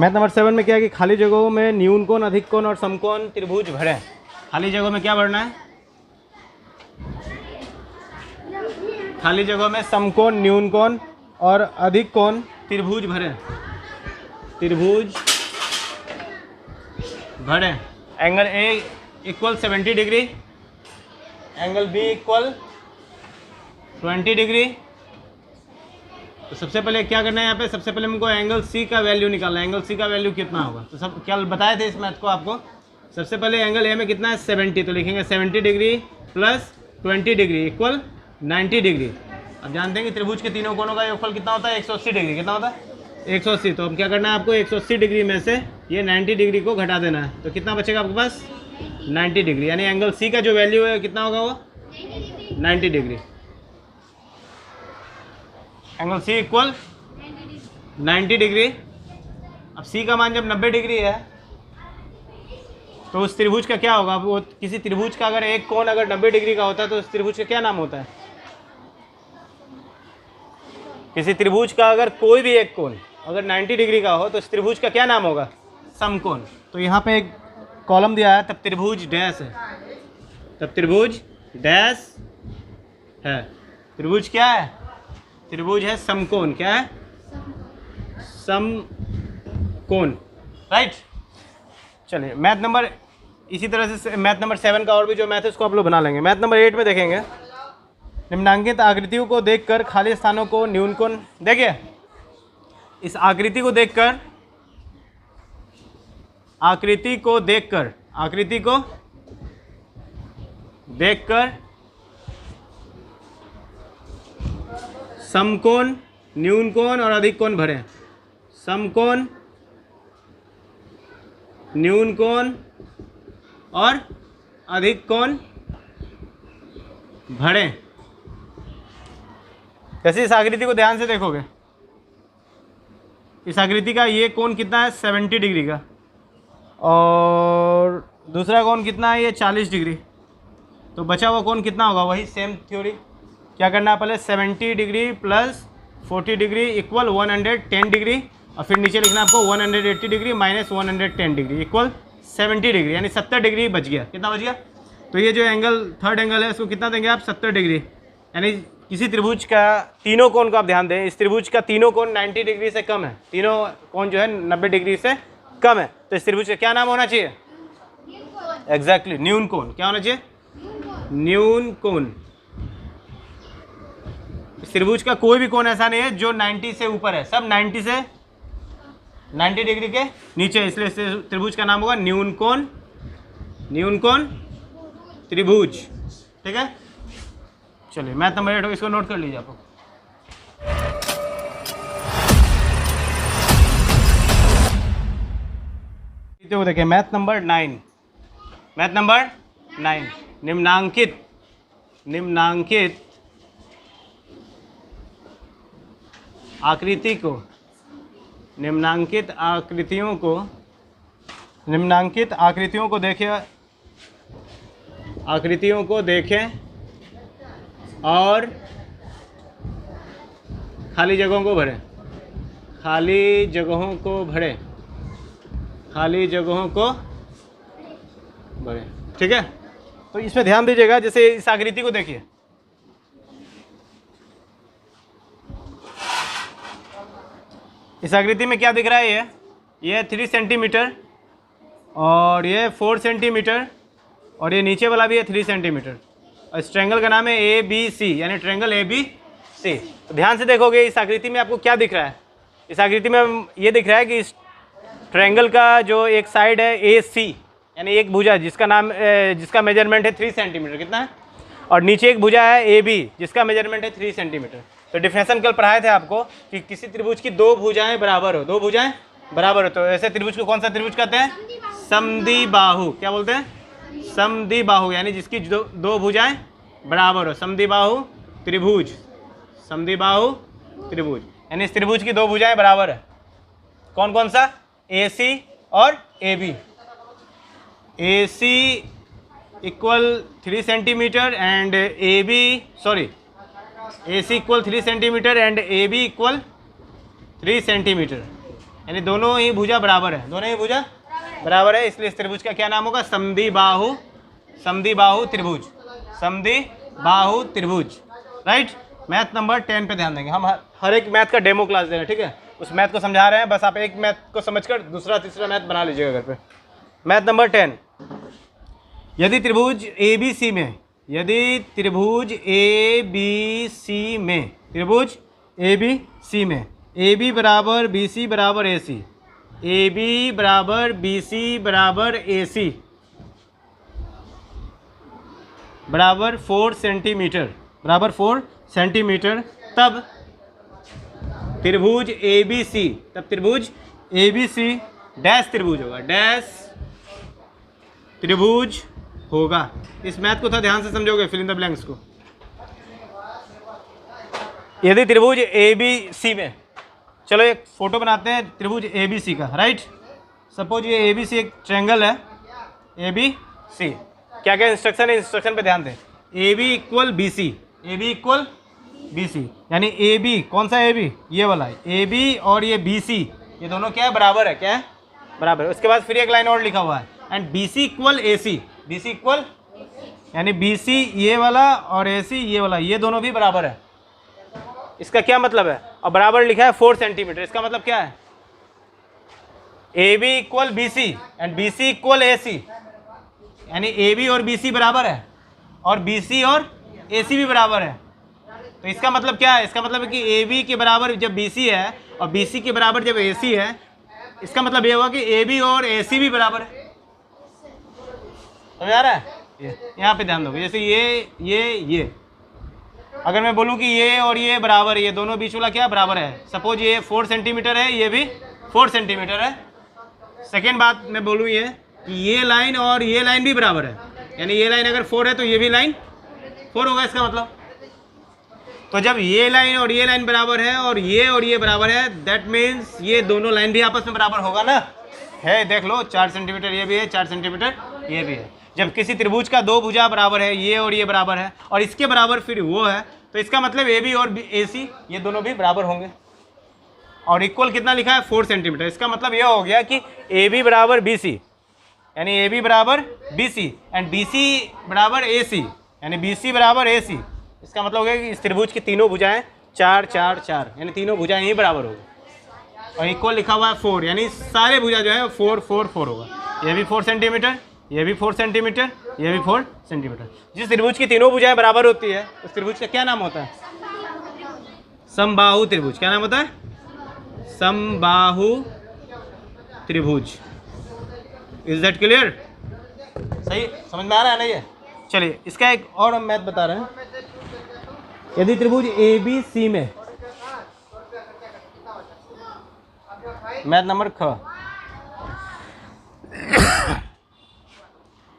Math number 7 में क्या है कि खाली जगहों में न्यून कोण, अधिक कोण और समकोण त्रिभुज भरें। खाली जगहों में क्या भरना है? खाली जगहों में समकोण, न्यून कोण और अधिक कोण त्रिभुज भरें। त्रिभुज भरें। Angle A equal 70 degree, angle B equal 20 degree. तो सबसे पहले क्या करना है यहाँ पे? सबसे पहले हमको एंगल सी का वैल्यू निकालना है। एंगल सी का वैल्यू कितना होगा? तो सब क्या बताए थे इस मैथ को आपको? सबसे पहले एंगल ए में कितना है? 70। तो लिखेंगे 70 degree plus 20 degree equal 90 degree. अब जानते हैं कि त्रिभुज के तीनों कोणों का योगफल कितना होता है? 180 डिग्री। कितना होता है? 180। तो अब क्या करना है आपको? 180 डिग्री में से ये 90 डिग्री को घटा देना है। तो कितना बचेगा आपके पास? 90 डिग्री। यानी एंगल सी का जो वैल्यू है कितना होगा? वो 90 degree. Angle C equal 90 degree. अब सी का मान जब 90 डिग्री है तो उस त्रिभुज का क्या होगा? वो किसी त्रिभुज का अगर एक कोण अगर 90 डिग्री का होता है तो उस त्रिभुज का क्या नाम होता है? किसी त्रिभुज का अगर कोई भी एक कोण अगर 90 डिग्री का हो तो उस त्रिभुज का क्या नाम होगा? समकोण। तो यहाँ पे एक कॉलम दिया है, तब त्रिभुज डैश है। तब त्रिभुज डैश है। त्रिभुज क्या है? त्रिभुज है समकोण। क्या है? समकोण। राइट। चलिए मैथ नंबर इसी तरह से मैथ नंबर 7 का और भी जो मैथ है उसको आप लोग बना लेंगे। मैथ नंबर 8 में देखेंगे, निम्नांकित आकृतियों को देखकर खाली स्थानों को न्यून कोण। देखिए इस आकृति को देखकर, आकृति को देखकर, आकृति को देखकर समकोण, न्यून कोण और अधिक कोण भरें। समकोण, न्यून कोण और अधिक कोण भरें। जैसे इस आकृति को ध्यान से देखोगे, इस आकृति का ये कोण कितना है? 70 डिग्री का। और दूसरा कोण कितना है? ये 40 डिग्री। तो बचा हुआ कोण कितना होगा? वही सेम थ्योरी। क्या करना है? पहले 70 degree plus 40 degree equal 110 degree और फिर नीचे लिखना आपको 180 degree minus 110 degree equal 70 degree, यानी 70 डिग्री बच गया। कितना बच गया? तो ये जो एंगल थर्ड एंगल है इसको कितना देंगे आप? 70 डिग्री। यानी किसी त्रिभुज का तीनों कोण को आप ध्यान दें, इस त्रिभुज का तीनों कोण 90 डिग्री से कम है। तीनों कोण जो है 90 डिग्री से कम है। तो इस त्रिभुज का क्या नाम होना चाहिए? एग्जैक्टली न्यून कोण। क्या होना चाहिए? न्यून कोण। इस त्रिभुज का कोई भी कोण ऐसा नहीं है जो 90 से ऊपर है, सब 90 से 90 डिग्री के नीचे, इसलिए इस त्रिभुज का नाम होगा न्यून कोण। न्यून कोण त्रिभुज। ठीक है। चलिए मैथ नंबर 8 इसको नोट कर लीजिए आप। तो देखिए मैथ नंबर 9। मैथ नंबर 9, निम्नांकित आकृति को, निम्नांकित आकृतियों को देखें, आकृतियों को देखें और खाली जगहों को भरें। खाली जगहों को भरें। खाली जगहों को भरें। ठीक है। तो इसमें ध्यान दीजिएगा, जैसे इस आकृति को देखिए, इस आकृति में क्या दिख रहा है? ये 3 सेंटीमीटर और ये 4 सेंटीमीटर और ये नीचे वाला भी है 3 सेंटीमीटर। और इस ट्रायंगल का नाम है ABC, यानी ट्रायंगल ABC। तो ध्यान से देखोगे इस आकृति में आपको क्या दिख रहा है? इस आकृति में ये दिख रहा है कि इस ट्रायंगल का जो एक साइड है AC, यानी एक भुजा जिसका मेजरमेंट है 3 सेंटीमीटर। कितना है? और नीचे एक भुजा है AB जिसका मेजरमेंट है 3 सेंटीमीटर। तो डिफिनेशन कल पढ़ाए थे आपको कि किसी त्रिभुज की दो भुजाएं बराबर हो, दो भुजाएं बराबर हो, तो ऐसे त्रिभुज को कौन सा त्रिभुज कहते हैं? समद्विबाहु। क्या बोलते हैं? समद्विबाहु, यानी जिसकी दो भुजाएं बराबर हो, समद्विबाहु त्रिभुज। समद्विबाहु त्रिभुज यानी इस त्रिभुज की दो भुजाएं बराबर है। कौन कौन सा? AC और AB। AC equal 3 centimetre and AC equal 3 centimetre and AB equal 3 centimetre. यानी दोनों ही भुजा बराबर है, दोनों ही भुजा बराबर है, इसलिए इस त्रिभुज का क्या नाम होगा? समद्विबाहु, समद्विबाहु त्रिभुज, समद्विबाहु त्रिभुज। राइट। मैथ नंबर 10 पे ध्यान देंगे। हम हर एक मैथ का डेमो क्लास दे रहे हैं, ठीक है? उस मैथ को समझा रहे हैं, बस आप एक मैथ को समझकर दूसरा तीसरा मैथ बना लीजिएगा घर पे। मैथ नंबर 10, यदि त्रिभुज ABC में, यदि त्रिभुज ABC में, त्रिभुज ABC में AB बराबर BC बराबर AC, AB बराबर BC बराबर AC बराबर 4 सेंटीमीटर, बराबर 4 सेंटीमीटर, तब त्रिभुज ABC, तब त्रिभुज ABC डैश त्रिभुज होगा, डैश त्रिभुज होगा। इस मैथ को थोड़ा ध्यान से समझोगे, फिल इन द ब्लैंक्स को। यदि त्रिभुज ABC में, चलो एक फोटो बनाते हैं त्रिभुज ABC का। राइट। सपोज ये ABC एक ट्रायंगल है, ABC। क्या क्या इंस्ट्रक्शन है, इंस्ट्रक्शन पे ध्यान दें। AB equal BC, AB equal BC, यानी AB कौन सा AB? ये वाला है AB, और ये BC, ये दोनों क्या है? बराबर है। क्या है? बराबर है। उसके बाद फिर एक लाइन और लिखा हुआ है, and BC equal AC, BC equal, यानी BC ये वाला और AC ये वाला, ये दोनों भी बराबर है। इसका क्या मतलब है? और बराबर लिखा है 4 सेंटीमीटर, इसका मतलब क्या है? AB equal BC and BC equal AC, यानी AB और BC बराबर है, और BC और AC भी बराबर है। तो इसका मतलब क्या है? इसका मतलब है कि AB के बराबर जब BC है और BC के बराबर जब AC है, इसका मतलब ये हुआ कि AB और AC भी बराबर है। समझ आ रहा है? यहाँ पे ध्यान दोगे, जैसे ये अगर मैं बोलूँ कि ये और ये बराबर है, ये दोनों बीच वाला क्या बराबर है? सपोज ये 4 सेंटीमीटर है, ये भी 4 सेंटीमीटर है। सेकेंड बात मैं बोलूँ ये कि ये लाइन और ये लाइन भी बराबर है, यानी ये लाइन अगर 4 है तो ये भी लाइन 4 होगा, इसका मतलब। तो जब ये लाइन और ये लाइन बराबर है और ये बराबर है, दैट मीन्स ये दोनों लाइन भी आपस में बराबर होगा ना? है, देख लो 4 सेंटीमीटर ये भी है, 4 सेंटीमीटर ये भी है। जब किसी त्रिभुज का दो भुजा बराबर है, ये और ये बराबर है, और इसके बराबर फिर वो है, तो इसका मतलब AB और AC ये दोनों भी बराबर होंगे। और इक्वल कितना लिखा है? 4 सेंटीमीटर। इसका मतलब ये हो गया कि AB बराबर BC, यानी AB बराबर BC एंड BC बराबर AC, यानी BC बराबर AC। इसका मतलब हो गया कि इस त्रिभुज की तीनों भुजाएं 4 4 4, यानी तीनों भुजाएं ही बराबर होगी। और इक्वल लिखा हुआ है 4, यानी सारे भुजा जो है 4 4 4 होगा। ये भी 4 सेंटीमीटर, ये भी 4 सेंटीमीटर, ये भी 4 सेंटीमीटर। जिस त्रिभुज की तीनों भुजाएं बराबर होती है, उस त्रिभुज का क्या नाम होता है? समबाहु त्रिभुज। क्या नाम होता है? समबाहु त्रिभुज। Is that clear? सही समझ में आ रहा है ना ये? चलिए इसका एक और हम मैथ बता रहे हैं। यदि त्रिभुज ABC में, मैथ नंबर ख,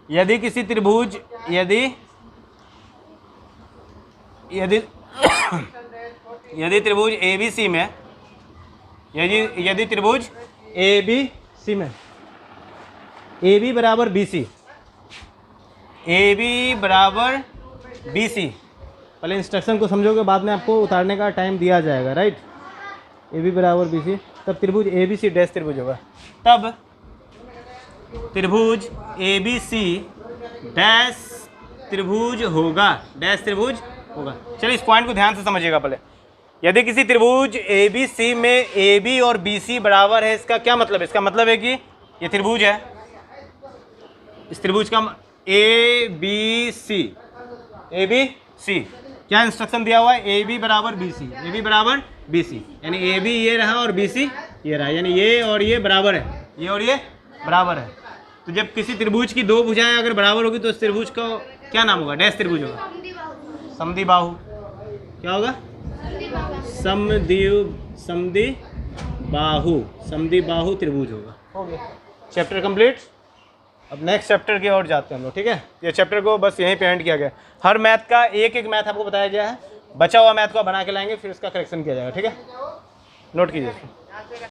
यदि किसी त्रिभुज, यदि त्रिभुज ABC में, यदि त्रिभुज ABC में AB बराबर BC, AB बराबर BC, पहले इंस्ट्रक्शन को समझोगे, बाद में आपको उतारने का टाइम दिया जाएगा। राइट। AB बराबर BC, तब त्रिभुज ABC डैश त्रिभुज होगा। तब त्रिभुज ABC डैश त्रिभुज होगा, डैश त्रिभुज होगा। चलिए इस पॉइंट को ध्यान से समझिएगा पहले। यदि किसी त्रिभुज ABC में AB और BC बराबर है, इसका क्या मतलब है? इसका मतलब है कि ये त्रिभुज है, इस त्रिभुज का ABC क्या इंस्ट्रक्शन दिया हुआ है? AB बराबर BC, AB बराबर BC, यानी AB ये रहा और BC ये रहा, यानी ये और ये बराबर है, ये और ये बराबर है। तो जब किसी त्रिभुज की दो भुजाएं अगर बराबर होगी तो उस त्रिभुज का क्या नाम होगा? डैश त्रिभुज होगा, समद्विबाहु। क्या होगा? समद्विबाहु त्रिभुज होगा। हो गया, चैप्टर कंप्लीट। अब नेक्स्ट चैप्टर की ओर जाते हैं हम लोग, ठीक है? ये चैप्टर को बस यहीं पे एंड किया गया। हर मैथ का एक एक मैथ आपको बताया गया है, बचा हुआ मैथ को बना के लाएंगे, फिर उसका करेक्शन किया जाएगा, ठीक है? नोट कीजिए।